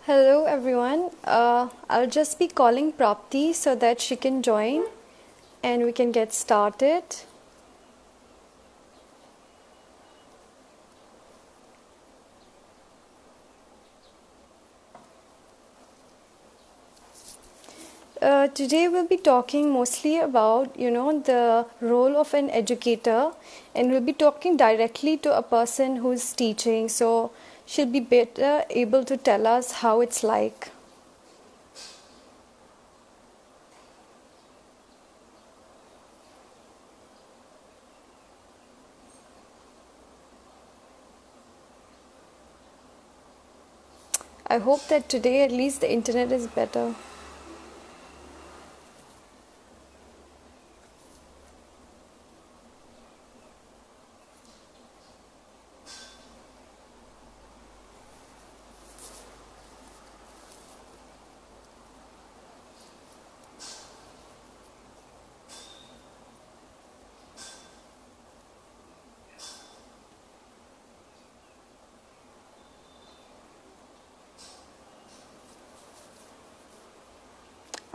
Hello everyone. I'll just be calling Prapti so that she can join and we can get started. Today we'll be talking mostly about, the role of an educator, and we'll be talking directly to a person who's teaching, so she'll be better able to tell us how it's like. I hope that today at least the internet is better.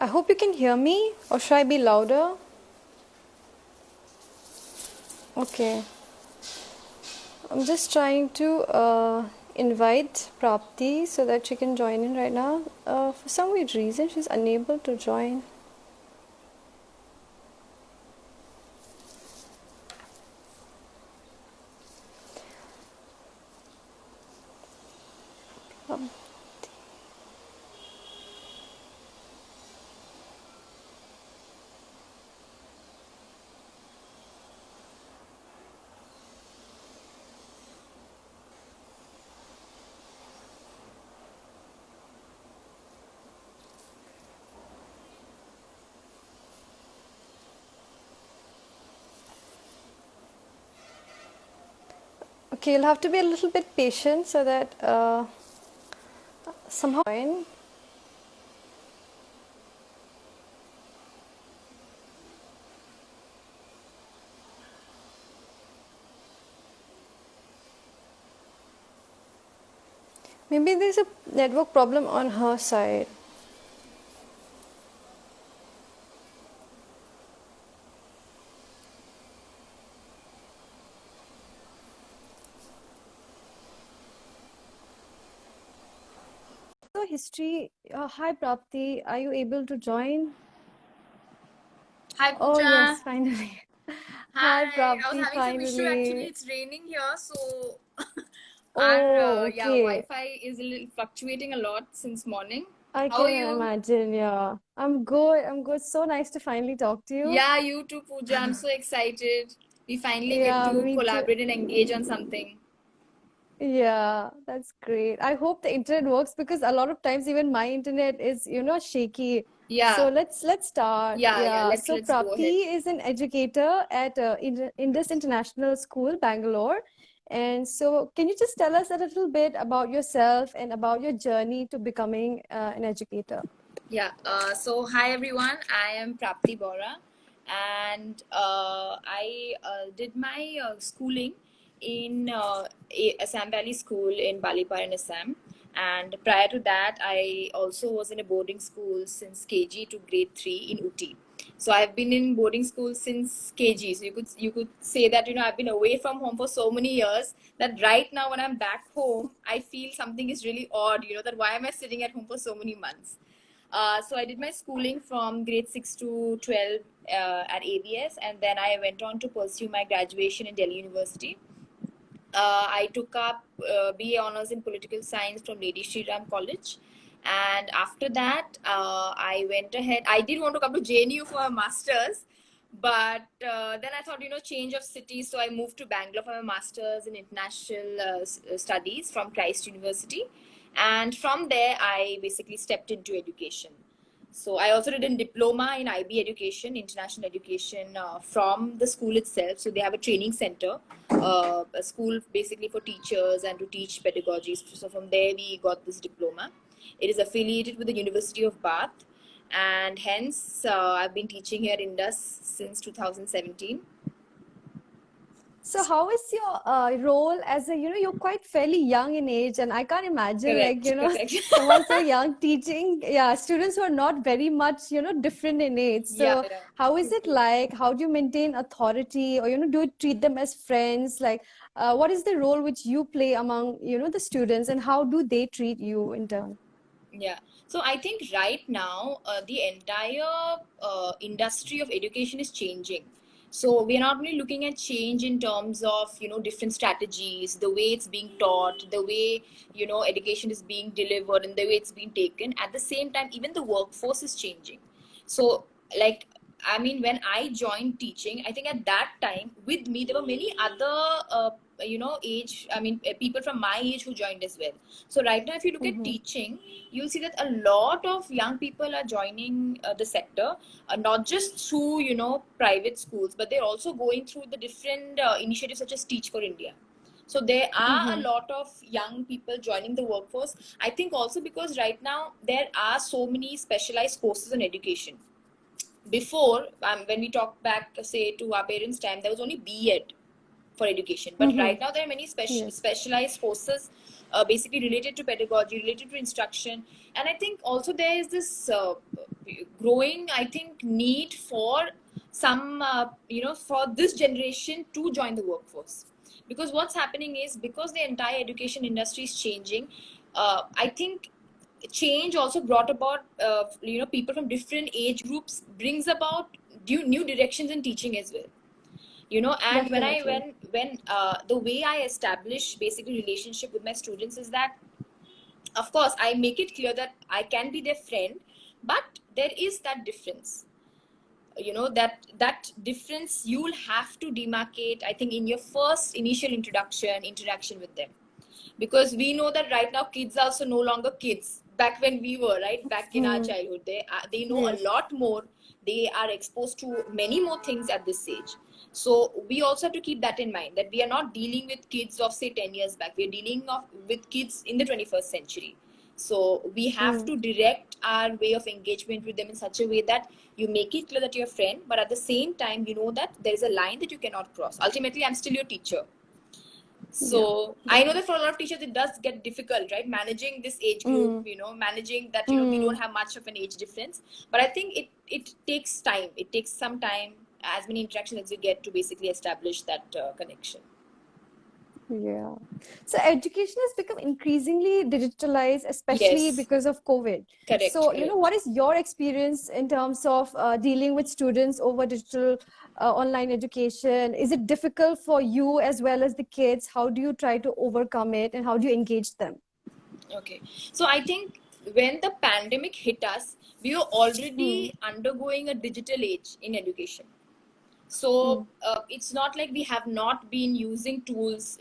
I hope you can hear me, or should I be louder? Okay. I'm just trying to invite Prapti so that she can join in right now. For some weird reason, she's unable to join. Um, okay, you'll have to be a little bit patient so that somehow join. Maybe there's a network problem on her side. So history. Hi Prapti, are you able to join? Hi Oh Pooja. yes, finally. Hi Hi. I was Prapti, having some issue actually. finally. It's raining here, so our Oh, yeah okay. Wi-Fi is a little fluctuating a lot since morning. I How are can you? imagine, yeah. I'm good. I'm good. So nice to finally talk to you. Yeah, you too, Pooja. I'm so excited. We finally get Yeah, to me too. collaborate and engage on something. Yeah, that's great. I hope the internet works because a lot of times even my internet is, shaky. So Yeah, let's start. yeah. Yeah. Let's So let's go ahead. Prapti is an educator at Indus International School, Bangalore. And so can you just tell us a little bit about yourself and about your journey to becoming an educator? Yeah. So hi everyone. I am Prapti Borah, and I did my schooling in Assam Valley School in Balipar in Assam. And prior to that, I also was in a boarding school since KG to grade 3 in Uti. So I've been in boarding school since KG. So you could say that I've been away from home for so many years that right now when I'm back home, I feel something is really odd. That why am I sitting at home for so many months? So I did my schooling from grade 6 to 12 at ABS, and then I went on to pursue my graduation in Delhi University. I took up BA Honors in Political Science from Lady Shri Ram College. And after that, I went ahead. I did want to come to JNU for a master's, but then I thought, change of city. So I moved to Bangalore for my master's in international studies from Christ University. And from there, I basically stepped into education. So I also did a diploma in IB education, international education from the school itself. So they have a training center, a school basically for teachers and to teach pedagogies. So from there we got this diploma. It is affiliated with the University of Bath, and hence I've been teaching here in Indus since 2017. So how is your role as a, you're quite fairly young in age, and I can't imagine like, Correct, correct. someone so young teaching, yeah, students who are not very much, different in age. Yeah, So yeah. how is True, it true. like? How do you maintain authority, or, do you treat them as friends? Like, what is the role which you play among, the students, and how do they treat you in turn? Yeah. So I think right now the entire industry of education is changing. So we are not only looking at change in terms of different strategies, the way it's being taught, the way education is being delivered, and the way it's being taken. At the same time, even the workforce is changing. So like I mean, when I joined teaching, I think at that time with me there were many other age. I mean, people from my age who joined as well. So right now, if you look at Mm-hmm. teaching, you'll see that a lot of young people are joining the sector, not just through private schools, but they're also going through the different initiatives such as Teach for India. So there are a Mm-hmm. lot of young people joining the workforce. I think also because right now there are so many specialized courses in education. Before, when we talk back, say to our parents' time, there was only B.Ed for education. But Mm-hmm. right now, there are many Yes, specialized courses, basically related to pedagogy, related to instruction, and I think also there is this growing, I think, need for some, for this generation to join the workforce. Because what's happening is because the entire education industry is changing, I think change also brought about people from different age groups brings about new directions in teaching as well. And definitely. when the way I establish basically relationship with my students is that, of course, I make it clear that I can be their friend, but there is that difference. That difference you'll have to demarcate, I think, in your first initial interaction with them, because we know that right now kids are also no longer kids. Back when we were, right, back in our Mm. childhood, they know a Yes, lot more. They are exposed to many more things at this age. So we also have to keep that in mind, that we are not dealing with kids of, say, 10 years back. We are dealing with kids in the 21st century. So we have mm. to direct our way of engagement with them in such a way that you make it clear that you're a friend, but at the same time you know that there is a line that you cannot cross. Ultimately, I'm still your teacher. Yeah, So I know that definitely. for a lot of teachers it does get difficult, right? Managing this age group, Mm. managing that, we don't Mm. have much of an age difference. But I think it takes time. It takes some time, as many interactions as you get, to basically establish that connection. Yeah. So education has become increasingly digitalized, especially Yes, because of COVID. correct, So, correct. what is your experience in terms of dealing with students over digital online education? Is it difficult for you as well as the kids? How do you try to overcome it, and how do you engage them? Okay. So I think when the pandemic hit us, we were Hmm. already undergoing a digital age in education. Hmm. So it's not like we have not been using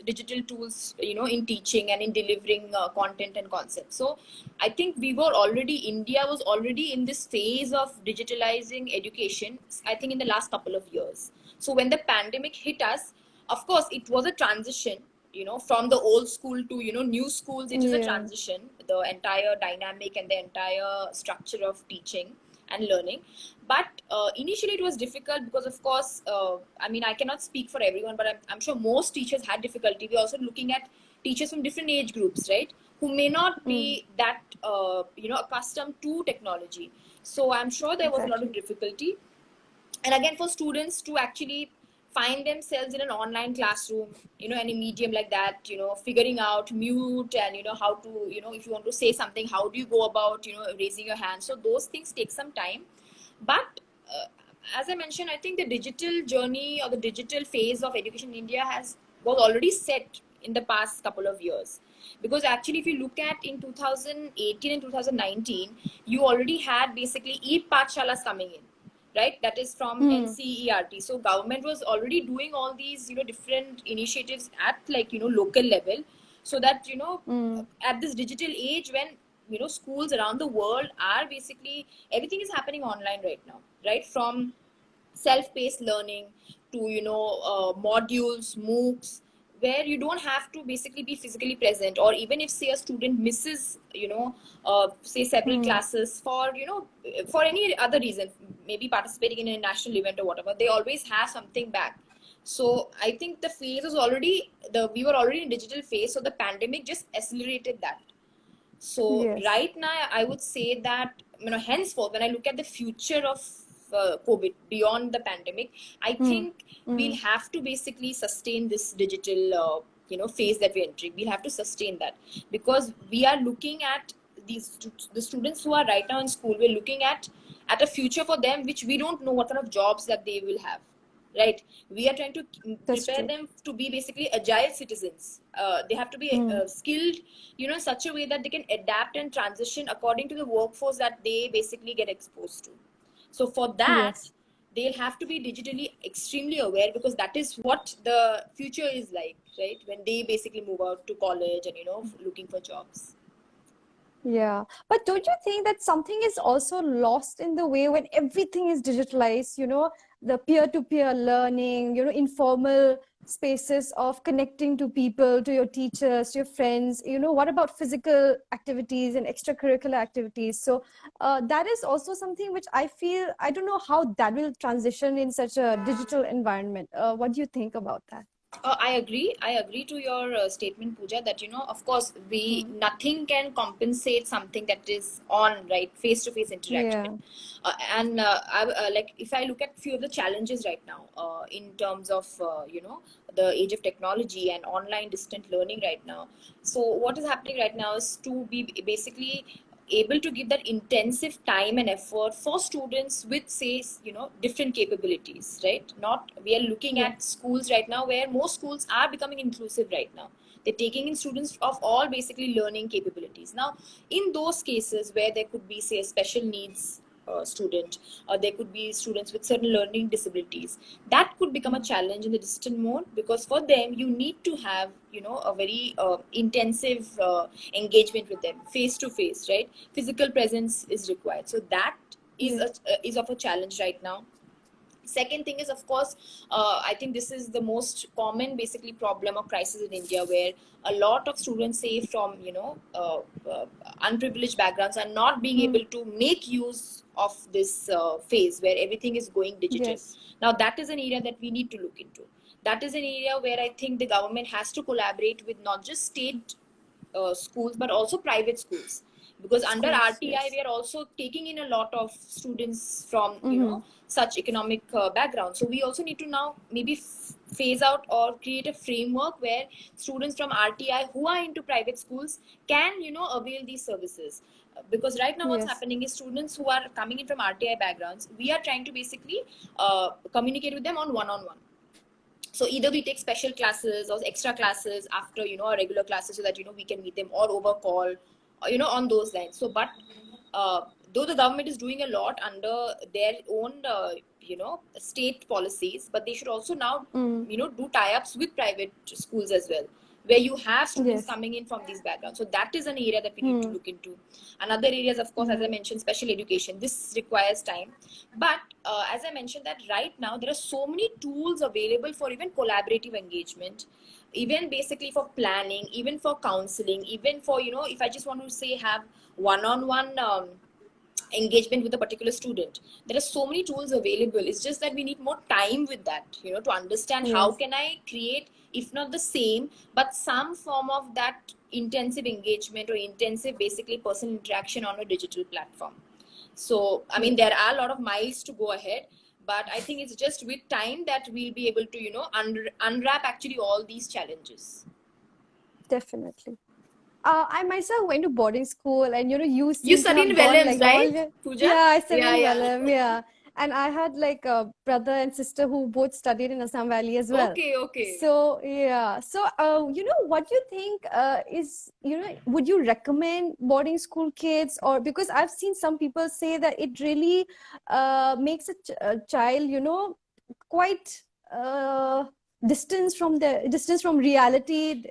digital tools, in teaching and in delivering content and concepts. So I think India was already in this phase of digitalizing education, I think, in the last couple of years. So when the pandemic hit us, of course it was a transition, from the old school to new schools. It is a Yeah. transition, the entire dynamic and the entire structure of teaching and learning. But initially it was difficult because, of course, I mean, I cannot speak for everyone, but I'm sure most teachers had difficulty. We're also looking at teachers from different age groups, right, who may not Hmm. be that accustomed to technology. So I'm sure there was a lot of Exactly. difficulty. And again, for students to actually find themselves in an online classroom, any medium like that, figuring out mute and how to, if you want to say something, how do you go about raising your hand. So those things take some time. But as I mentioned, I think the digital journey or the digital phase of education in India was already set in the past couple of years. Because actually, if you look at in 2018 and 2019, you already had basically e-pathshalas coming in, right? That is from Hmm. NCERT. So government was already doing all these different initiatives at, like, local level, so that Hmm. at this digital age, when schools around the world are basically, everything is happening online right now, right? From self-paced learning to modules, MOOCs, where you don't have to basically be physically present, or even if, say, a student misses say several Hmm. classes for for any other reason, maybe participating in a national event or whatever, they always have something back. So I think the phase was already we were already in digital phase, so the pandemic just accelerated that. So Yes. right now, I would say that, henceforth, when I look at the future of COVID beyond the pandemic, I Hmm. think we'll Hmm. have to basically sustain this digital, phase that we're entering. We'll have to sustain that, because we are looking at the students who are right now in school. We're looking at a future for them, which we don't know what kind of jobs that they will have. Right, we are trying to That's prepare true. them to be basically agile citizens. They have to be Hmm. skilled, in such a way that they can adapt and transition according to the workforce that they basically get exposed to. So for that, Yes. they'll have to be digitally extremely aware, because that is what the future is like, right, when they basically move out to college and looking for jobs. Yeah, but don't you think that something is also lost in the way when everything is digitalized, the peer-to-peer learning, informal spaces of connecting to people, to your teachers, to your friends, what about physical activities and extracurricular activities? So that is also something which I feel, I don't know how that will transition in such a digital environment. What do you think about that? I agree. I agree to your statement, Pooja, that of course, we Mm. nothing can compensate something that is on, right, face-to-face interaction. Yeah, And like, if I look at few of the challenges right now, in terms of the age of technology and online distant learning right now. So what is happening right now is to be basically able to give that intensive time and effort for students with, say, different capabilities, right? Not, we are looking yeah, at schools right now where most schools are becoming inclusive right now. They're taking in students of all basically learning capabilities. Now, in those cases where there could be, say, a special needs student, or there could be students with certain learning disabilities, that could become a mm, challenge in the distant mode, because for them you need to have a very intensive engagement with them face to face, right? Physical presence is required, so that yeah, is of a challenge right now. Second thing is, of course, I think this is the most common basically problem or crisis in India, where a lot of students, say, from unprivileged backgrounds, are not being mm, able to make use of this phase where everything is going digital. yes, Now that is an area that we need to look into. That is an area where I think the government has to collaborate with not just state schools, but also private schools, because under schools, RTI yes. we are also taking in a lot of students from Mm-hmm. such economic background. So we also need to now maybe phase out or create a framework where students from RTI who are into private schools can avail these services. Because right now what's Yes. happening is, students who are coming in from RTI backgrounds, we are trying to basically communicate with them on one-on-one. So either we take special classes or extra classes after our regular classes, so that we can meet them, or over call, or, on those lines. So but uh, though the government is doing a lot under their own state policies, but they should also now Mm. do tie-ups with private schools as well, where you have students Yes. coming in from these backgrounds. So that is an area that we need to Hmm. look into. Another areas, of course, as I Hmm. mentioned, special education. This requires time, but as I mentioned, that right now there are so many tools available for even collaborative engagement, even basically for planning, even for counseling, even for if I just want to say have one-on-one engagement with a particular student. There are so many tools available. It's just that we need more time with that, to understand how Yes. can I create, if not the same, but some form of that intensive engagement or intensive basically personal interaction on a digital platform. So I mean, there Yes. are a lot of miles to go ahead, but I think it's just with time that we'll be able to unwrap actually all these challenges. Definitely. I myself went to boarding school, and you You seem to study have in gone Willems, like all right, your. Pooja? Yeah, I studied Yeah, in yeah. Welham, yeah. And I had like a brother and sister who both studied in Assam Valley as well. Okay, okay. So yeah, so what you think is, would you recommend boarding school kids, or because I've seen some people say that it really makes a child, quite distance from reality,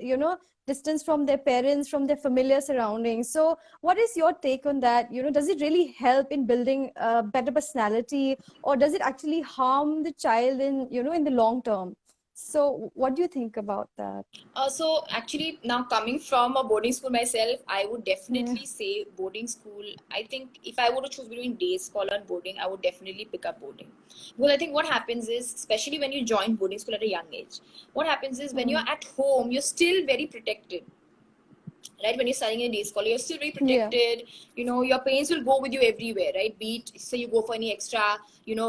distance from their parents, from their familiar surroundings. So what is your take on that? Does it really help in building a better personality, or does it actually harm the child in the long term? So what do you think about that? So actually, now coming from a boarding school myself, I would Yeah. definitely say boarding school. I think if I were to choose between day scholar and boarding, I would definitely pick up boarding. Because I think what happens is, especially when you join boarding school at a young age, what happens is when you're Mm. at home, you're still very protected, right? When you're studying in a day school, you're still very Yeah. protected. Your parents will go with you everywhere, right? Be it, say you go for any extra,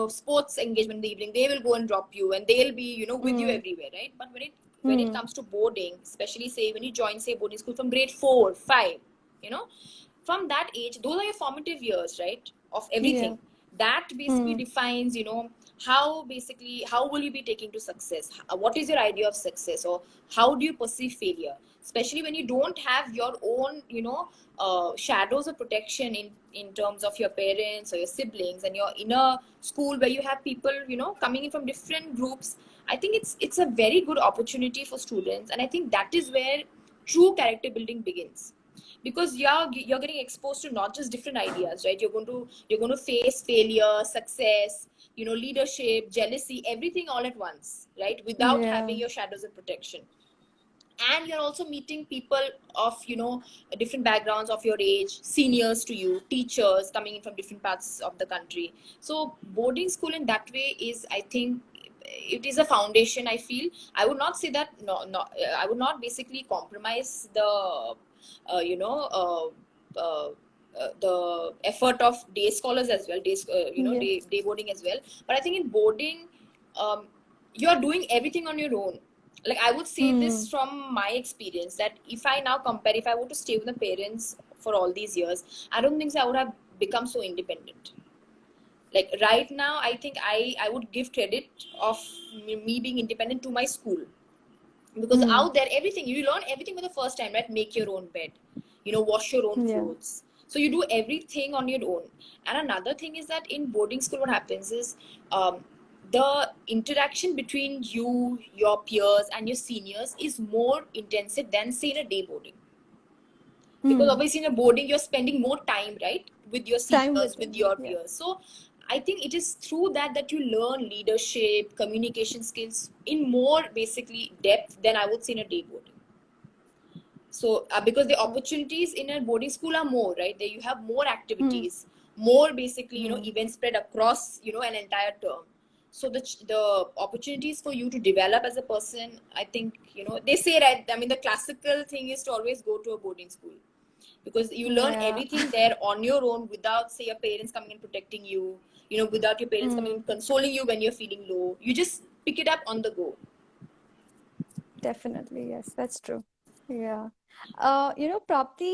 sports engagement in the evening, they will go and drop you, and they'll be, with you Mm. everywhere, right? But when it Mm. comes to boarding, especially say when you join, say, boarding school from grade 4, 5, you know, from that age, those are your formative years, right? Of Yeah. everything. That basically Mm. defines, how will you be taking to success? What is your idea of success, or how do you perceive failure? Especially when you don't have your own, shadows of protection in terms of your parents or your siblings, and you're in a school where you have people, coming in from different groups. I think it's a very good opportunity for students, and I think that is where true character building begins, because you're getting exposed to not just different ideas, right? You're going to face failure, success, leadership, jealousy, everything all at once, right? Without Yeah. having your shadows of protection. And you're also meeting people of, different backgrounds of your age, seniors to you, teachers coming in from different parts of the country. So boarding school in that way is, I think, it is a foundation, I feel. I would not say that, no, I would not basically compromise the uh, you know uh, uh, the effort of day scholars as well, Yeah. day boarding as well. But I think in boarding, um, you're doing everything on your own. Like, I would say this Mm. from my experience, that if I now compare, if I were to stay with the parents for all these years, I don't think so I would have become so independent. Like right now, I think I would give credit of me being independent to my school, because Mm. out there, everything you learn everything for the first time, right? Make your own bed, wash your own Yeah. clothes. So you do everything on your own. And another thing is that in boarding school, what happens is, the interaction between you, your peers, and your seniors is more intensive than, say, in a day boarding. Because Mm. obviously in a boarding, you're spending more time, right, with your Time seniors, with with them. your Yeah. peers. So I think it is through that you learn leadership, communication skills in more basically depth than I would say in a day boarding. So because the Oh. opportunities in a boarding school are more, right? There you have more Mm. activities, more basically, Mm. events spread across, an entire term. So the opportunities for you to develop as a person, I think, they say, right? I mean, the classical thing is to always go to a boarding school, because you learn Yeah. everything there on your own, without, say, your parents coming and protecting you, without your parents coming Mm. and consoling you when you're feeling low. You just pick it up on the go. Definitely, yes, that's true. Yeah. Prapti,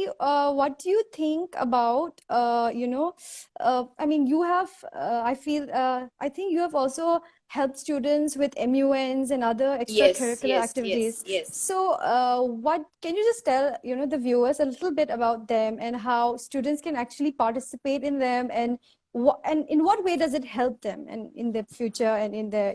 what do you think about, I mean, you have, I think you have also helped students with MUNs and other Yes, extracurricular yes, yes, activities. yes. So, what can you just tell, the viewers a little bit about them and how students can actually participate in them, and and in what way does it help them and in their future and in their,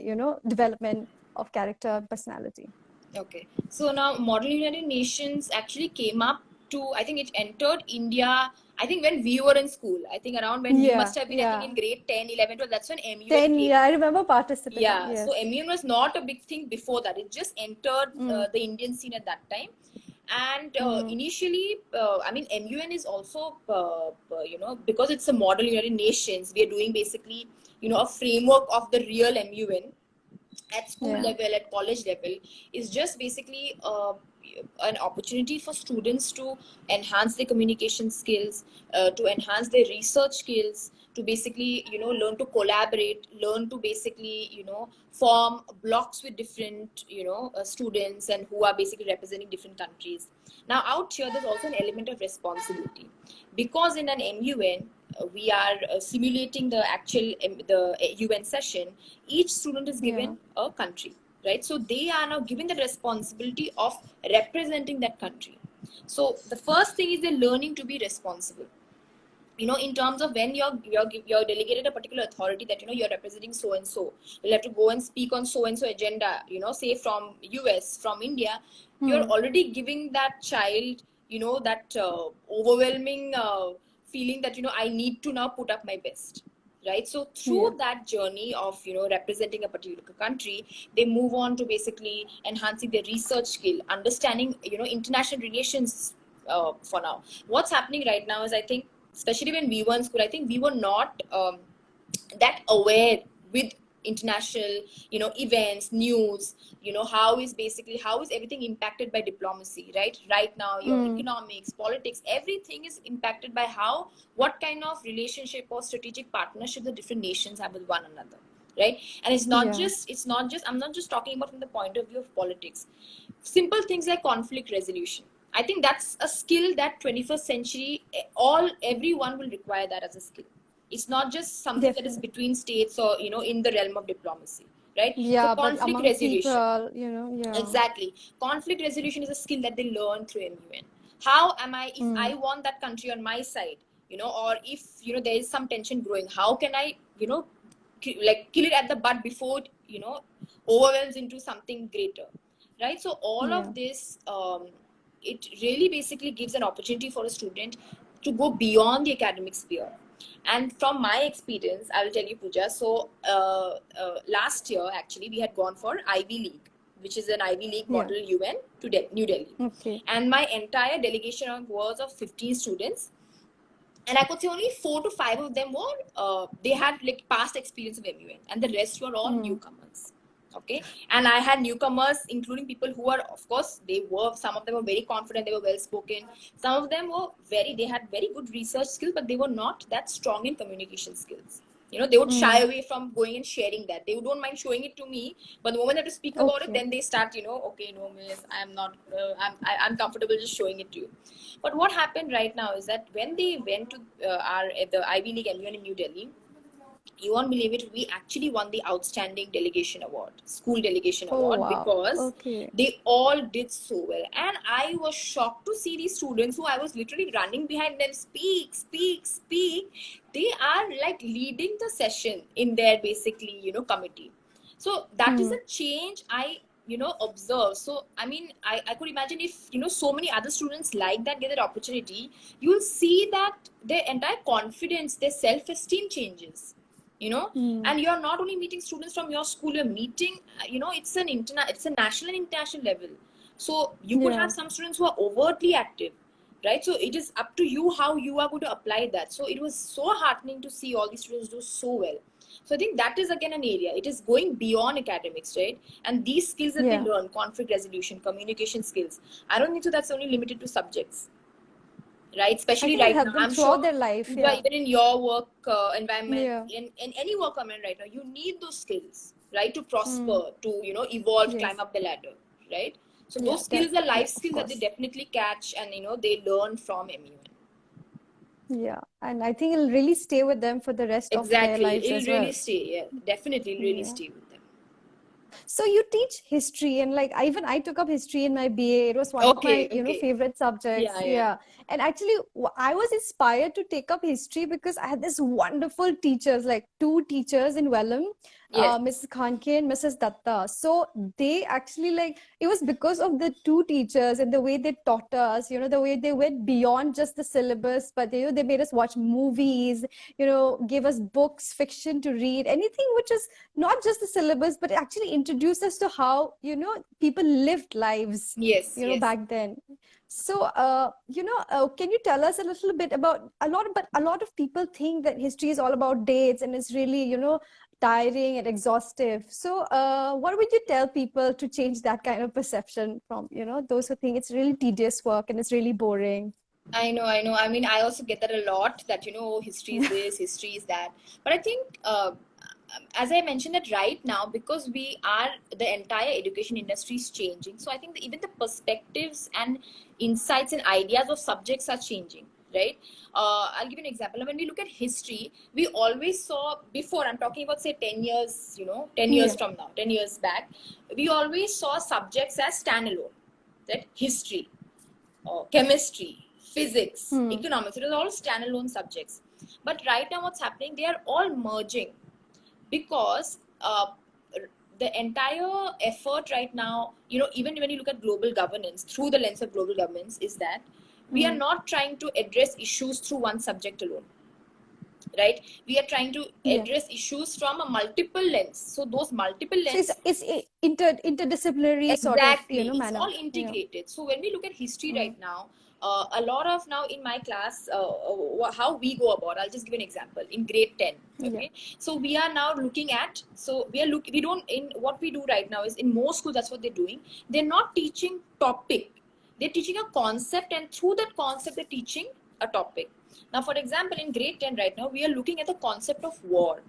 development of character and personality? Okay. So now Model United Nations actually came up to, I think it entered India, I think when we were in school. I think around when you Yeah, must have been, I think in yeah. grade 10, 11, 12, that's when MUN 10, came. yeah, I remember participating. Yeah. So Yes. MUN was not a big thing before that. It just entered Mm, the Indian scene at that time. And mm, initially, I mean, MUN is also, because it's a Model United Nations, we are doing basically, a framework of the real MUN at school yeah. level, at college level, is just basically an opportunity for students to enhance their communication skills, to enhance their research skills, to basically, learn to collaborate, learn to basically, form blocks with different, students, and who are basically representing different countries. Now out here, there's also an element of responsibility, because in an MUN, we are simulating the actual the UN session. Each student is Yeah. given a country, right? So they are now given the responsibility of representing that country. So the first thing is they're learning to be responsible, in terms of when you're delegated a particular authority, that you're representing so and so, you'll have to go and speak on so and so agenda, say from US, from India. You're Hmm. already giving that child, that overwhelming feeling that, I need to now put up my best. right? So Yeah. through that journey of representing a particular country, they move on to basically enhancing their research skill, understanding international relations. For now, what's happening right now is, I think, especially when we were in school, I think we were not that aware with international events, news, how is everything impacted by diplomacy, right now your Mm. economics, politics, everything is impacted by how, what kind of relationship or strategic partnership the different nations have with one another, right? And Yeah. it's not just I'm not just talking about from the point of view of politics. Simple things like conflict resolution, I think that's a skill that 21st century, all everyone will require that as a skill. It's not just something that is Definitely. between states or in the realm of diplomacy, right? So Yeah, but conflict among resolution. people, yeah. Exactly. Conflict resolution is a skill that they learn through MUN. How am I, if Mm. I want that country on my side, or if, there is some tension growing, how can I, kill it at the bud before it, overwhelms into something greater, right? So all Yeah. of this, it really basically gives an opportunity for a student to go beyond the academic sphere. And from my experience, I will tell you, Pooja. So last year, actually, we had gone for Ivy League, which is an Ivy League Yeah. model UN to New Delhi. Okay. And my entire delegation was of 15 students. And I could say only 4 to 5 of them were, they had like past experience of MUN, and the rest were all Mm. newcomers. Okay. And I had newcomers, including people who are, of course, some of them were very confident, they were well spoken. Some of them were they had very good research skills, but they were not that strong in communication skills. They would shy Mm. away from going and sharing that. They don't mind showing it to me, but the moment they have to speak about it, Okay. then they start, okay, no, miss, I'm not, I'm comfortable just showing it to you. But what happened right now is that when they went to the Ivy League MUN in New Delhi, you won't believe it, we actually won the outstanding delegation award, school delegation Oh, award, wow. because Okay. they all did so well. And I was shocked to see these students who I was literally running behind them, speak, speak, speak. They are like leading the session in their basically, committee. So that is Hmm. a change I observe. So I mean, I could imagine if so many other students like that get that opportunity, you'll see that their entire confidence, their self-esteem changes, Hmm. and you're not only meeting students from your school, you're meeting, it's a national and international level. So you could have Yeah. some students who are overtly active, right? So it is up to you how you are going to apply that. So it was so heartening to see all these students do so well. So I think that is again an area, it is going beyond academics, right? And these skills that they Yeah. learn, conflict resolution, communication skills, I don't think so that's only limited to subjects, right? I Especially think it right now, helped them I'm sure, throughout their life. Pooja, Yeah. even in your work environment, Yeah. in any work environment right now, you need those skills, right, to Hmm. prosper, to evolve, climb Yes. up the ladder, right? So Yeah. those skills are Yeah. life Of skills that they course. definitely catch, and they learn from MUN. Yeah. And I think it'll really stay with them for the rest of their Exactly, lives it'll as really well. stay. Yeah, definitely, it'll really Yeah. stay with them. So you teach history, and like I took up history in my BA. It was one of Okay, my okay. favorite subjects. Yeah, yeah. Yeah, and actually I was inspired to take up history because I had this wonderful teachers, like two teachers in Vellum, Yes. Mrs. Khanke and Mrs. Datta. So they actually, like, it was because of the two teachers and the way they taught us. The way they went beyond just the syllabus, but they made us watch movies. Gave us books, fiction to read, anything which is not just the syllabus, but actually introduce us to how, people lived lives, Yes, yes. back then. So, can you tell us a little bit about but a lot of people think that history is all about dates and it's really, tiring and exhaustive. So, what would you tell people to change that kind of perception from, those who think it's really tedious work and it's really boring? I know, I know. I mean, I also get that a lot, that, history is this, history is that. But I think, as I mentioned, that right now, because the entire education industry is changing. So I think that even the perspectives and insights and ideas of subjects are changing, right? I'll give you an example. When we look at history, we always saw before, I'm talking about, say, 10 years, 10 years Yeah. from now, 10 years back, we always saw subjects as standalone, right? History, chemistry, physics, Hmm. economics. It was all standalone subjects. But right now, what's happening? They are all merging, because the entire effort right now, even when you look at global governance through the lens of global governance, is that we are Hmm. not trying to address issues through one subject alone. right? We are trying to Yeah. address issues from a multiple lens. So those multiple So lens, interdisciplinary sort of, exactly, it's manner. all Yeah. integrated. So when we look at history Mm. right now, a lot of now in my class, how we go about, I'll just give an example in grade 10. Yeah. Okay, so we are now looking at, so we don't, in what we do right now is in most schools, that's what they're doing. They're not teaching topic, they're teaching a concept, and through that concept they're teaching a topic. Now for example, in grade 10 right now, we are looking at the concept of war.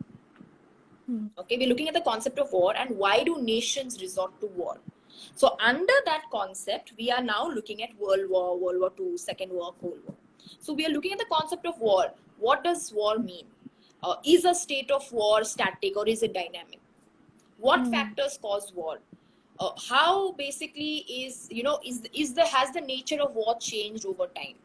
Mm. Okay, we're looking at the concept of war and why do nations resort to war. So under that concept, we are now looking at World War, World War II, Second War, Cold War. So we are looking at the concept of war. What does war mean? Is a state of war static or is it dynamic? What Mm. factors cause war? How basically is the has the nature of war changed over time?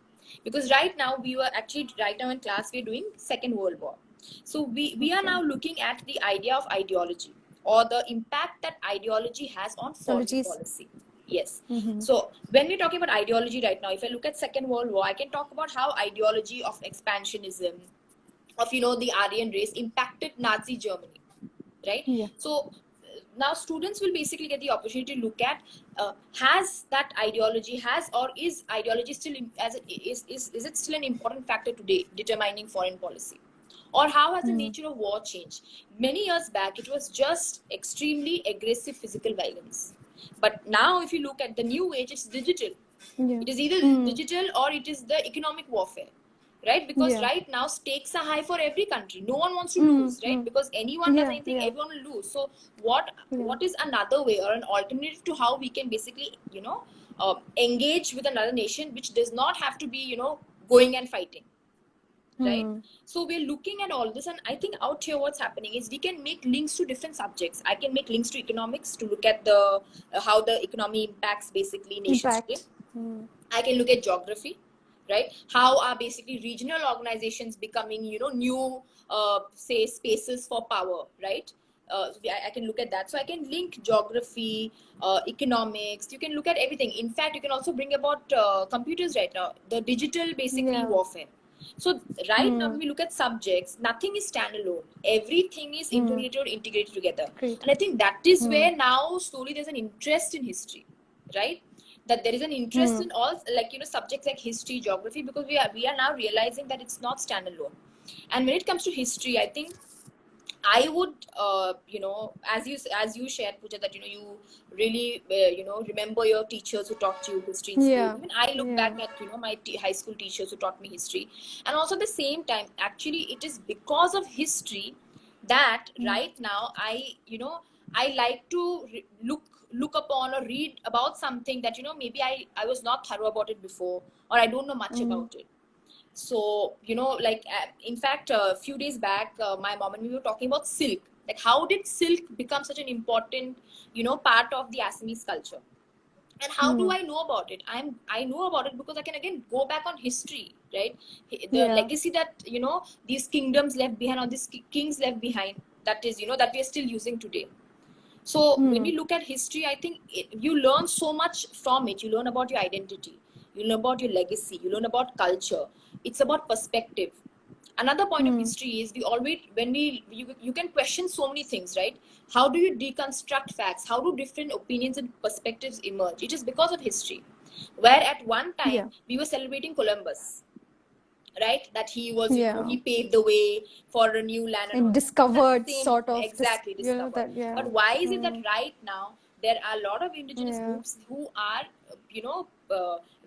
Because right now we were actually, right now in class we're doing Second World War. So we are Okay. now looking at the idea of ideology, or the impact that ideology has on foreign Ideologies. policy. Yes. Mm-hmm. So when we're talking about ideology right now, if I look at Second World War, I can talk about how ideology of expansionism, of the Aryan race impacted Nazi Germany, right? Yeah. So now students will basically get the opportunity to look at, has that ideology, has or is ideology still as it is it still an important factor today determining foreign policy, or how has the Mm. nature of war changed? Many years back it was just extremely aggressive physical violence, but now if you look at the new age, it's digital. Yeah. It is either Mm. digital or it is the economic warfare, right? Because Yeah. right now stakes are high for every country. No one wants to Mm. lose, right? Mm. Because anyone does Yeah. anything, Yeah. everyone will lose. So what Yeah. what is another way or an alternative to how we can basically engage with another nation, which does not have to be going and fighting, right? Mm. So we're looking at all this, and I think out here what's happening is we can make links to different subjects. I can make links to economics to look at the how the economy impacts basically nations today. Impact. Mm. I can look at geography, right? How are basically regional organizations becoming, new, say, spaces for power, right? I can look at that. So I can link geography, economics. You can look at everything. In fact, you can also bring about computers right now, the digital basically Yeah. warfare. So right now, when Mm. we look at subjects, nothing is standalone. Everything is Mm. interrelated or integrated together. Great. And I think that is Mm. where now slowly there's an interest in history, right? That there is an interest Mm. in all, like subjects like history, geography, because we are now realizing that it's not standalone. And when it comes to history, I think I would, as you shared, Pooja, that you really remember your teachers who taught you history in school. Yeah. Even I look Yeah. back at my high school teachers who taught me history, and also at the same time, actually, it is because of history that Mm. right now I like to look upon or read about something that maybe I was not thorough about it before, or I don't know much Mm. about it. So like in fact a few days back, my mom and me were talking about silk, like how did silk become such an important part of the Assamese culture, and how do Mm. I know about it? I know about it because I can again go back on history, right? The Yeah. legacy that these kingdoms left behind, or these kings left behind, that is that we are still using today. So when Mm. we look at history, I think you learn so much from it. You learn about your identity, you learn about your legacy, you learn about culture. It's about perspective. Another point of Mm. history is we always, when you can question so many things, right? How do you deconstruct facts? How do different opinions and perspectives emerge? It is because of history. Where at one time Yeah. we were celebrating Columbus, right? That he was, Yeah. he paved the way for a new land and And all. That discovered same, sort of this, exactly, discovered. that. Yeah. But why is it that Mm. right now there are a lot of indigenous Yeah. groups who are,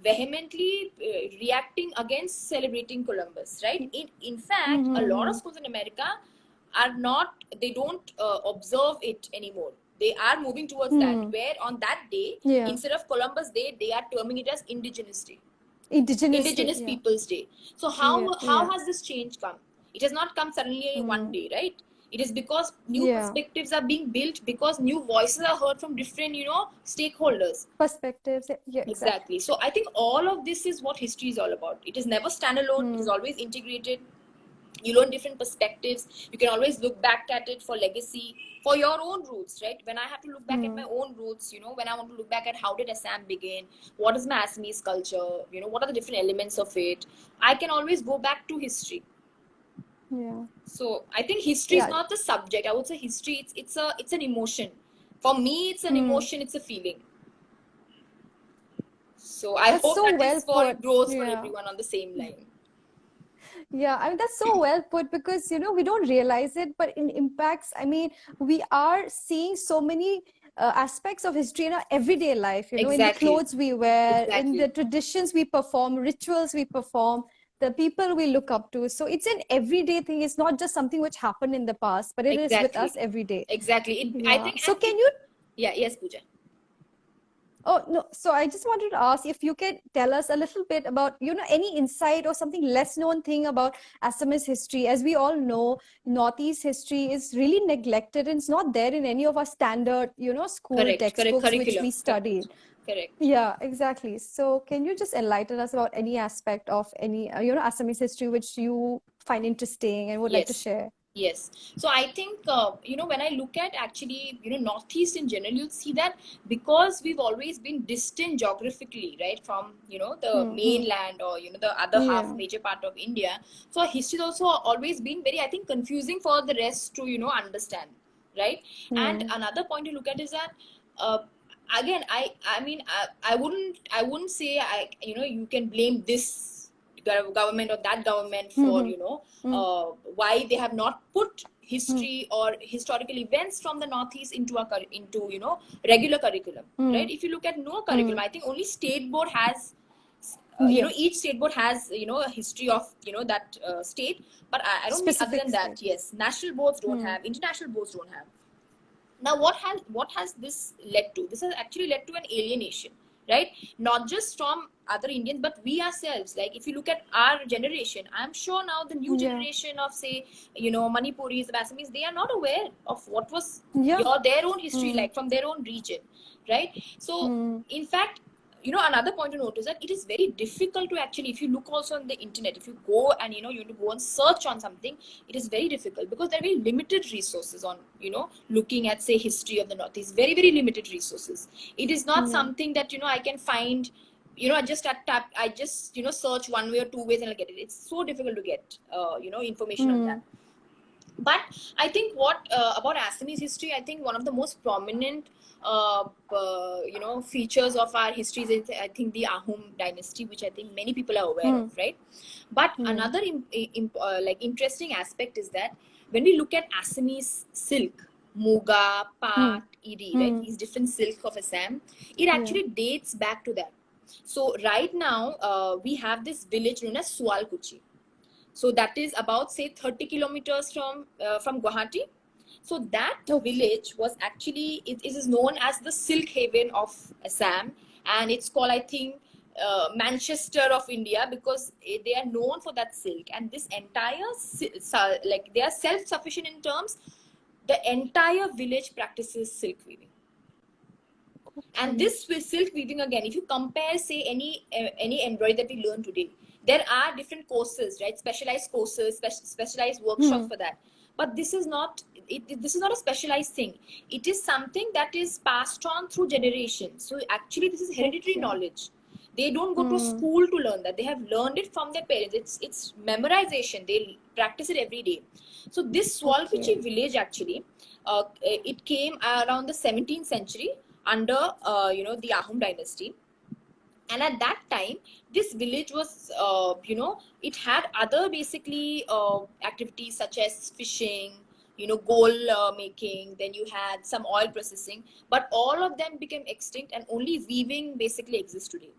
vehemently reacting against celebrating Columbus, right? In fact, a lot of Mm-hmm. schools in America are not, they don't observe it anymore. They are moving towards that, Mm. where on that day, Yeah. instead of Columbus Day, they are terming it as Indigenous Day, Indigenous Day. Indigenous Yeah. Peoples Day. So Yeah. how Yeah. has this change come? It has not come suddenly one Mm. day, right? It is because new Yeah. perspectives are being built, because new voices are heard from different stakeholders. Perspectives. Yeah. Exactly. Exactly. So I think all of this is what history is all about. It is never standalone. It is Mm. always integrated. You learn different perspectives. You can always look back at it for legacy, for your own roots, right? When I have to look back at my Mm. own roots, when I want to look back at how did Assam begin, what is my Assamese culture, what are the different elements of it, I can always go back to history. Yeah. So I think history is Yeah. not the subject. I would say history it's an emotion. For me, it's an Hmm. emotion. It's a feeling. So I That's hope so that well is for put. growth for Yeah. everyone on the same line. Yeah, I mean, that's so well put because, we don't realize it, but in impacts, I mean, we are seeing so many aspects of history in our everyday life, in the Exactly. clothes we wear, in Exactly. the traditions we perform, rituals we perform, the people we look up to. So it's an everyday thing. It's not just something which happened in the past, but it is with Exactly. us every day. Exactly. I Yeah. think, So and can you yeah, yes, Pooja. Oh, no. So I just wanted to ask if you can tell us a little bit about, any insight or something less known thing about Assamese history. As we all know, Northeast history is really neglected and it's not there in any of our standard, school Correct. Correct. textbooks which Curriculum. we Correct. studied. Correct. Yeah, exactly. So can you just enlighten us about any aspect of any, Assamese history which you find interesting and would like to Yes. share? Yes. So I think, when I look at actually, Northeast in general, you'll see that because we've always been distant geographically, right, from, the Mm-hmm. mainland or, the other half Yeah. major part of India. So our history has also always been very, I think, confusing for the rest to, understand, right? And Yeah. another point to look at is that, uh, again, I mean, I wouldn't say you can blame this government or that government for Mm-hmm. Mm-hmm. why they have not put history or historical events from the northeast into into regular curriculum, Mm-hmm. right? If you look at no Mm-hmm. curriculum, I think only state board has Yes. each state board has a history of that state, but I don't think other Specific than that, state. yes, national boards don't Hmm. have, international boards don't have. Now what has this led to? This has actually led to an alienation, right? Not just from other Indians, but we ourselves. Like if you look at our generation, I'm sure now the new Yeah. generation of, say, Manipuris, Assamese, they are not aware of what was Yeah. their own history Hmm. like from their own region, right? So Hmm. in fact, another point to note is that it is very difficult to actually, if you look also on the internet, if you go and you have to go and search on something, it is very difficult because there are very limited resources on looking at, say, history of the northeast. Very, very limited resources. It is not Yeah. something that I can find, I just I just search one way or two ways and I'll get it. It's so difficult to get information on that. Hmm. But I think what about Assamese history, I think one of the most prominent features of our history is, I think, the Ahom dynasty, which I think many people are aware of, Hmm. right? But Hmm. another interesting aspect is that when we look at Assamese silk, Muga, Hmm. Pat, Iri, right, Hmm. these different silks of Assam, it Yeah. actually dates back to that. So right now we have this village known as Sualkuchi. So that is about, say, 30 kilometers from Guwahati. So that Okay. village was actually, it is known as the Silk Haven of Assam, and it's called, I think, Manchester of India, because they are known for that silk. And this entire like they are self-sufficient in terms. The entire village practices silk weaving. And Okay. this with silk weaving, again, if you compare, say, any embroidery that we learn today, there are different courses, right? Specialized courses, specialized workshops Hmm. for that. But this is not this is not a specialized thing. It is something that is passed on through generations. So actually this is hereditary Okay. knowledge. They don't go to Hmm. school to learn that. They have learned it from their parents. It's memorization. They practice it every day. So this Okay. Swalpichi village actually, it came around the 17th century under the Ahom dynasty. And at that time, this village was it had other basically activities such as fishing, gold making, then you had some oil processing, but all of them became extinct and only weaving basically exists today.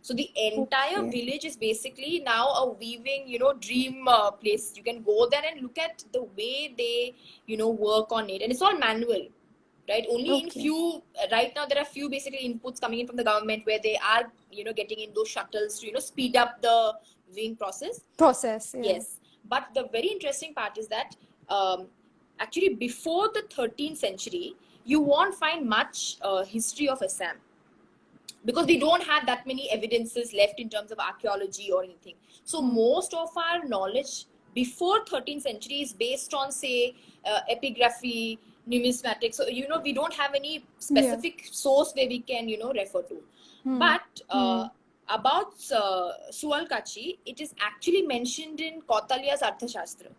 So the entire Okay. village is basically now a weaving dream place. You can go there and look at the way they work on it, and it's all manual, right? Only in Okay. few right now there are few basically inputs coming in from the government where they are getting in those shuttles to speed up the viewing process. Process. Yeah. Yes, but the very interesting part is that um, actually before the 13th century you won't find much history of Assam, because we don't have that many evidences left in terms of archaeology or anything. So Hmm. most of our knowledge before 13th century is based on, say, epigraphy, numismatics. So we don't have any Yeah. specific source where we can refer to. Hmm. But Hmm. about Sualkachi, it is actually mentioned in Kautalya's Arthashastra.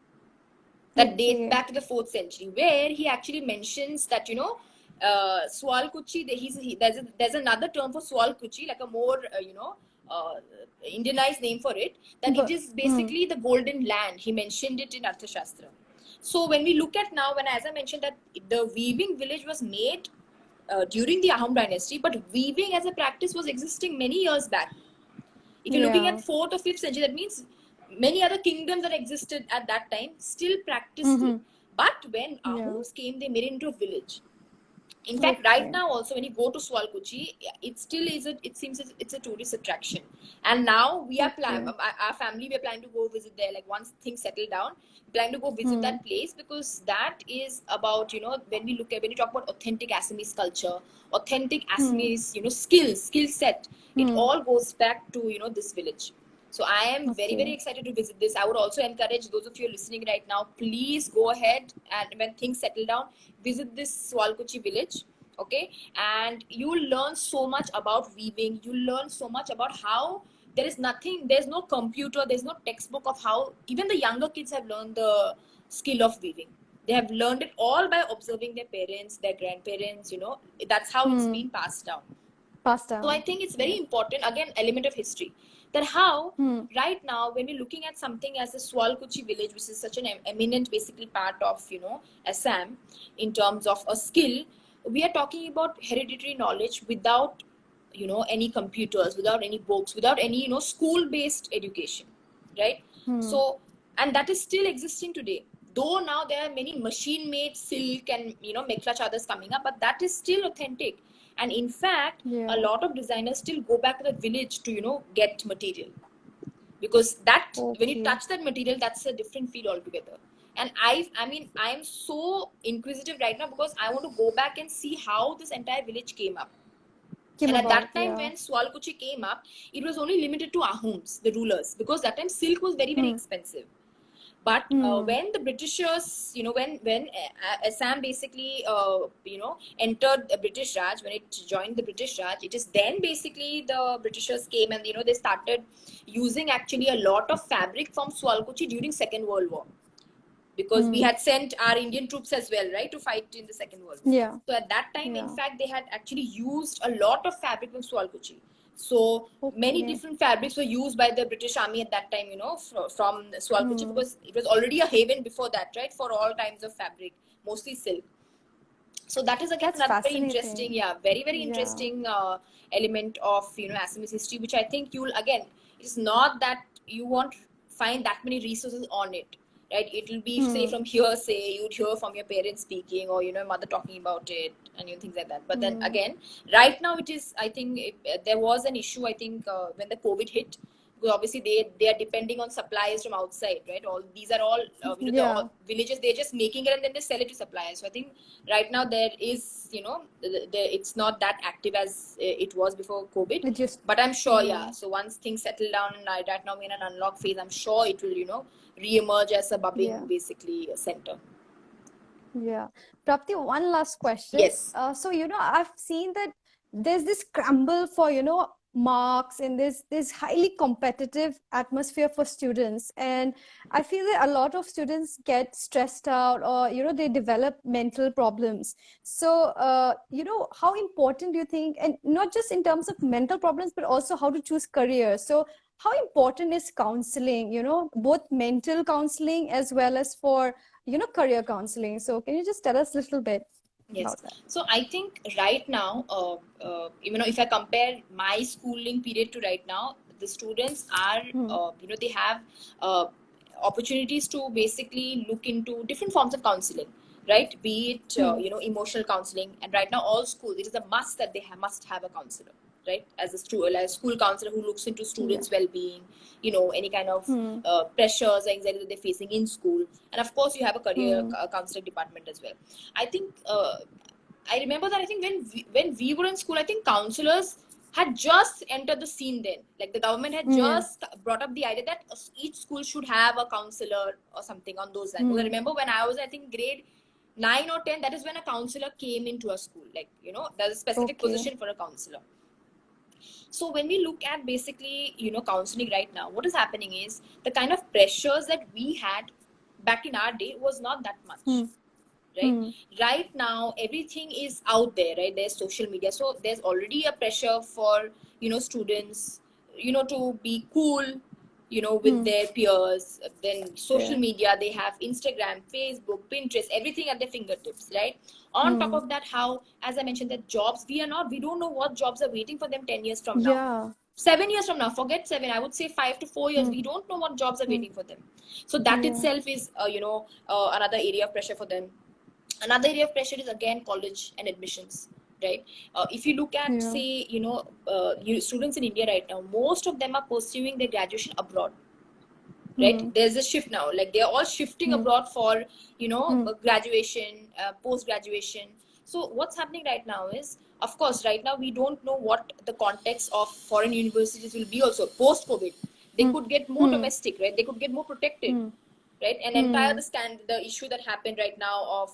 that date Okay. back to the 4th century, where he actually mentions that, Swal Kuchi, there's another term for Swal Kuchi, like a more, uh, Indianized name for it, that it But is basically the golden land. He mentioned it in Arthashastra. So when we look at now, as I mentioned, that the weaving village was made during the Ahom dynasty, but weaving as a practice was existing many years back. If you're looking at yeah. 4th or 5th century, that means many other kingdoms that existed at that time still practiced it. Mm-hmm. But when Yeah. Ahoms came, they made it into a village. In fact, right Okay. now also when you go to Swalkuchi, it still is it seems it's a tourist attraction. And now we are Okay. our family, we are planning to go visit there. Like once things settle down, we plan to go visit Hmm. that place, because that is about, when you talk about authentic Assamese culture, authentic Hmm. Assamese, skill set, it Hmm. all goes back to, this village. So I am very, very Okay. excited to visit this. I would also encourage those of you listening right now, please go ahead, and when things settle down, visit this Swalkuchi village. Okay, and you will learn so much about weaving. You learn so much about how there's no computer, there's no textbook of how even the younger kids have learned the skill of weaving. They have learned it all by observing their parents, their grandparents. That's how it's Hmm. been passed down. Passed So I down. think it's very Yeah. important, again, element of history, that how Hmm. right now when we're looking at something as the Swalkuchi village, which is such an eminent basically part of, Assam, in terms of a skill, we are talking about hereditary knowledge without, any computers, without any books, without any, school based education, right? Hmm. So, and that is still existing today, though now there are many machine made silk and, mekla chadars coming up, but that is still authentic. And in fact, a Yeah. lot of designers still go back to the village to, get material, because that when you Okay. touch that material, that's a different feel altogether. And I mean I'm so inquisitive right now, because I want to go back and see how this entire village came up. Came And at about. that time Yeah. when Swalkuchi came up, it was only limited to Ahoms, the rulers, because that time silk was very, very Hmm. expensive. But Hmm. when the Britishers, when Assam basically, entered the British Raj, when it joined the British Raj, it is then basically the Britishers came, and, they started using actually a lot of fabric from Swalkuchi during Second World War, because we Hmm. had sent our Indian troops as well, right, to fight in the Second World War. Yeah. So at that time, in Yeah. fact, they had actually used a lot of fabric from Swalkuchi. So many Okay. different fabrics were used by the British Army at that time, from Swalkuchi, Hmm. because it was already a haven before that, right, for all kinds of fabric, mostly silk. So that is again That's another very interesting, fascinating. yeah, very, very Yeah. interesting element of, Assamese history, which I think you'll again, it's not that you won't find that many resources on it, right? It will be, say, Hmm. from hearsay, you'd hear from your parents speaking, or, mother talking about it, and, things like that. But then Hmm. again, right now it is, I think there was an issue, I think, when the COVID hit, because obviously they are depending on suppliers from outside, right? All these are all, the Yeah. villages, they're just making it and then they sell it to suppliers. So I think right now there is, it's not that active as it was before COVID. It just. But I'm sure, yeah, Hmm. so once things settle down, and right now we're in an unlock phase, I'm sure it will, re-emerge as a bubbling Yeah. basically center. Yeah. Prapti, one last question. Yes. So, I've seen that there's this scramble for, marks, and there's this highly competitive atmosphere for students. And I feel that a lot of students get stressed out, or, they develop mental problems. So, how important do you think, and not just in terms of mental problems, but also how to choose careers? So, how important is counseling, both mental counseling as well as for career counseling? So can you just tell us a little bit Yes. about that? So I think right now, if I compare my schooling period to right now, the students are, Hmm. they have uh, opportunities to basically look into different forms of counseling, right? Be it, Hmm. emotional counseling. And right now, all schools, it is a must that they must have a counselor, right? As a school counselor who looks into Yeah. students' well-being, any kind of Hmm. pressures, anxiety that they're facing in school. And of course, you have a career Hmm. counseling department as well. I think I remember that I think when we were in school, I think counselors had just entered the scene then. Like the government had Yeah. just brought up the idea that each school should have a counselor or something on those lines. Because I Hmm. remember when I was, I think, grade 9 or 10, that is when a counselor came into a school. Like, there's a specific Okay. position for a counselor. So when we look at basically, counseling right now, what is happening is the kind of pressures that we had back in our day was not that much, Hmm. right? Hmm. Right now everything is out there, right? There's social media, so there's already a pressure for students to be cool with Hmm. their peers. Then social Yeah. media, they have Instagram, Facebook, Pinterest, everything at their fingertips, right? On top Hmm. of that, how, as I mentioned, that jobs, we don't know what jobs are waiting for them 10 years from now, Yeah. 7 years from now. Forget 7, I would say 5 to 4 years. Hmm. We don't know what jobs are Hmm. waiting for them. So that Yeah. itself is another area of pressure for them. Another area of pressure is again college and admissions, right? If you look at, Yeah. say, students in India right now, most of them are pursuing their graduation abroad, right? Hmm. There's a shift now, like they're all shifting Hmm. abroad for Hmm. graduation, post graduation. So what's happening right now is, of course, right now we don't know what the context of foreign universities will be. Also post COVID, they Hmm. could get more Hmm. domestic, right? They could get more protected, Hmm. right? And entire Hmm. the issue that happened right now of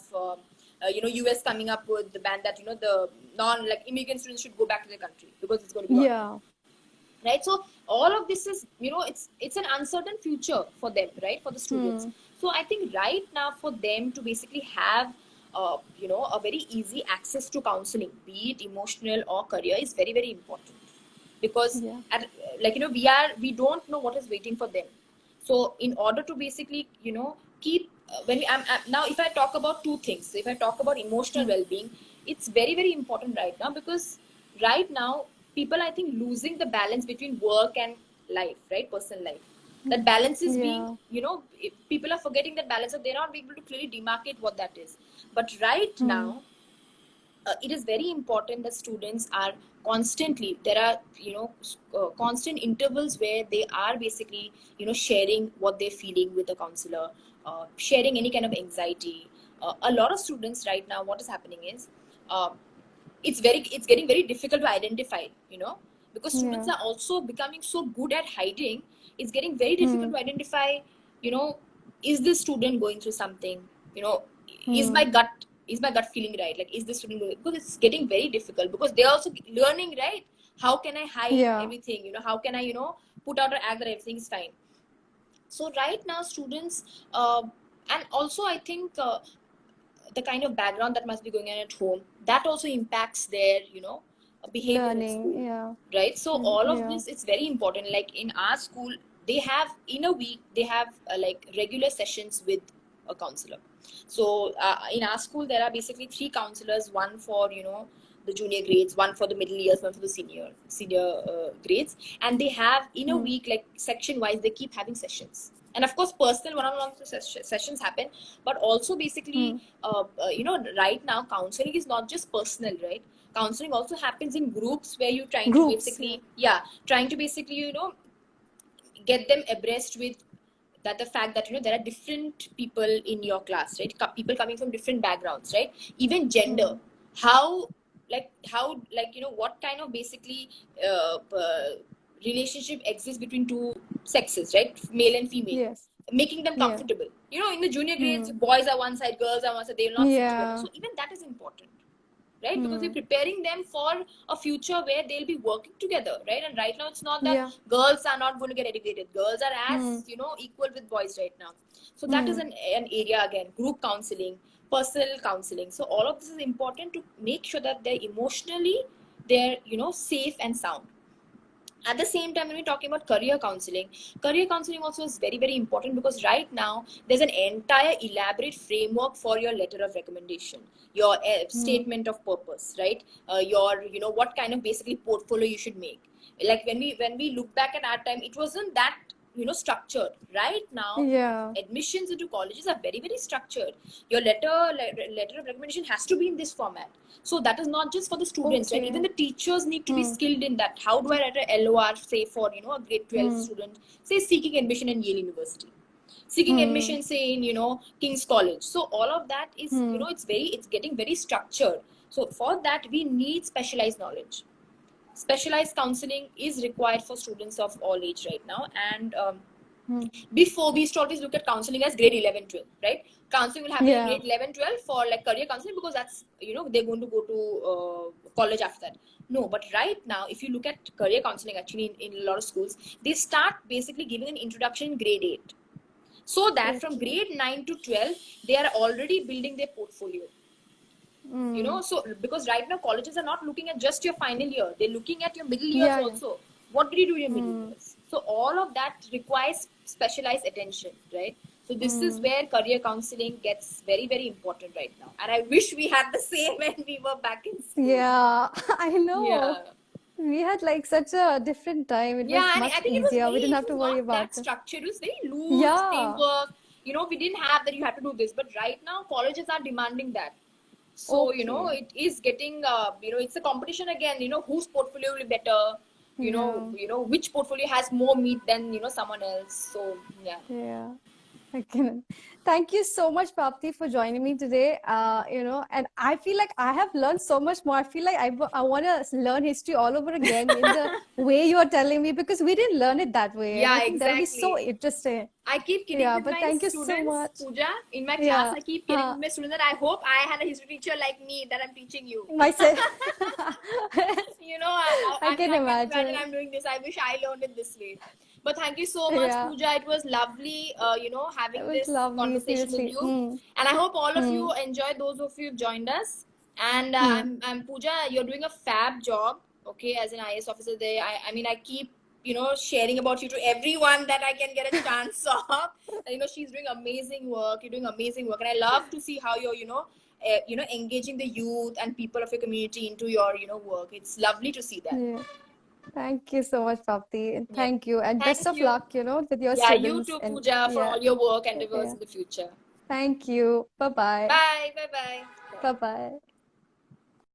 US coming up with the ban that the non, like, immigrant students should go back to their country because it's going to be online, Yeah. right? So all of this is, it's an uncertain future for them, right, for the students. Hmm. So I think right now for them to basically have a very easy access to counseling, be it emotional or career, is very, very important. Because Yeah. we don't know what is waiting for them. So in order to basically keep now, if I talk about two things, if I talk about emotional Hmm. well-being, it's very, very important right now. Because right now people, I think, losing the balance between work and life, right, personal life. That balance is being, Yeah. people are forgetting that balance, so they're not able to clearly demarcate what that is. But right Hmm. now, it is very important that students are constantly, there are constant intervals where they are basically sharing what they're feeling with the counselor, sharing any kind of anxiety. A lot of students right now, what is happening is, uh, it's getting very difficult to identify, because students Yeah. are also becoming so good at hiding. It's getting very difficult Hmm. to identify, you know is this student going through something, you know is Hmm. my gut is my gut feeling right, like, is this student going, because it's getting very difficult, because they're also learning, right? How can I hide Yeah. everything, how can I put out an act that everything is fine. So right now students, and also I think, the kind of background that must be going on at home, that also impacts their behavior at Learning. school, Yeah. right? So Hmm. all of Yeah. this, it's very important. Like in our school, they have, in a week, they have like regular sessions with a counselor. So in our school there are basically three counselors, one for the junior grades, one for the middle years, one for the senior grades. And they have, in a Hmm. week, like section wise, they keep having sessions. And of course personal one-on-one sessions happen. But also basically, Hmm. right now counseling is not just personal, right? Counseling also happens in groups, where you're trying to Groups. Yeah. basically, yeah, trying to basically get them abreast with that, the fact that there are different people in your class, right? People coming from different backgrounds, right? Even gender, Hmm. how, what kind of basically relationship exists between two sexes, right? Male and female, Yes. making them Yeah. comfortable. In the junior grades, Hmm. boys are one side, girls are one side, they will not sit together. Yeah. So even that is important, right? Because we're Hmm. preparing them for a future where they'll be working together, right? And right now it's not that Yeah. girls are not going to get educated, girls are Hmm. as equal with boys right now. So that is Hmm. an area, again, group counseling, personal counseling. So all of this is important to make sure that they're emotionally, they're safe and sound. At the same time, when we're talking about career counseling also is very, very important. Because right now there's an entire elaborate framework for your letter of recommendation, your Hmm. statement of purpose, right? Your, what kind of basically portfolio you should make. Like when we look back at our time, it wasn't that structured. Right now Yeah. admissions into colleges are very, very structured. Your letter of recommendation has to be in this format. So that is not just for the students, right? Even Okay. the teachers need to be Hmm. skilled in that. How do I write a LOR, say, for a grade 12 Hmm. student, say, seeking admission in Yale University, seeking Hmm. admission, say, in King's College. So all of that is, Hmm. it's getting very structured. So for that we need specialized knowledge. Specialized counseling is required for students of all age right now. And Hmm. before, we used to always look at counseling as grade 11, 12, right? Counseling will happen in Yeah. grade 11, 12 for like career counseling, because that's, they're going to go to college after that. No, but right now if you look at career counseling, actually in a lot of schools, they start basically giving an introduction in grade 8. so that from Okay. grade 9 to 12 they are already building their portfolio. So because right now colleges are not looking at just your final year, they're looking at your middle years Yeah, yeah. also. What did you do in your middle years? So all of that requires specialized attention, right? So this is where career counseling gets very, very important right now, and I wish we had the same when we were back in school. Yeah, I know. Yeah. We had like such a different time. It was Yeah, and much I think easier. We didn't it have to was worry not about that it. structured. It was very loose Yeah. framework. We didn't have that you had to do this, but right now colleges are demanding that. So, Okay. it is getting, it's a competition again, whose portfolio will be better, Yeah. which portfolio has more meat than, someone else. So, yeah. Yeah. I can. Thank you so much, Prapti, for joining me today. And I feel like I have learned so much more. I feel like I want to learn history all over again in the way you are telling me because we didn't learn it that way. And I Yeah, think that'll be so exactly. interesting. I keep kidding Yeah, with but my thank you so students, much. Pooja. In my class, Yeah. I keep kidding with my students that I hope I had a history teacher like me that I'm teaching you. Myself. I can I can imagine imagine. I'm doing this. I wish I learned it this way. But thank you so much, Yeah. Pooja. It was lovely, It having was this lovely, conversation with seriously. you. And I hope all of Hmm. you enjoyed, those of you who've joined us. And Hmm. I'm Pooja. You're doing a fab job, okay, as an IAS officer there. I mean, I keep sharing about you to everyone that I can get a chance of. She's doing amazing work. You're doing amazing work, and I love to see how you're engaging the youth and people of your community into your work. It's lovely to see that. Yeah. Thank you so much, Prapti. And Yeah. thank you. And best Thank of you. luck, with your Yeah, you students. too, And Pooja, for yeah, all your work and endeavors yeah. in the future. Thank you. Bye-bye. Bye. Bye. Bye. Bye-bye.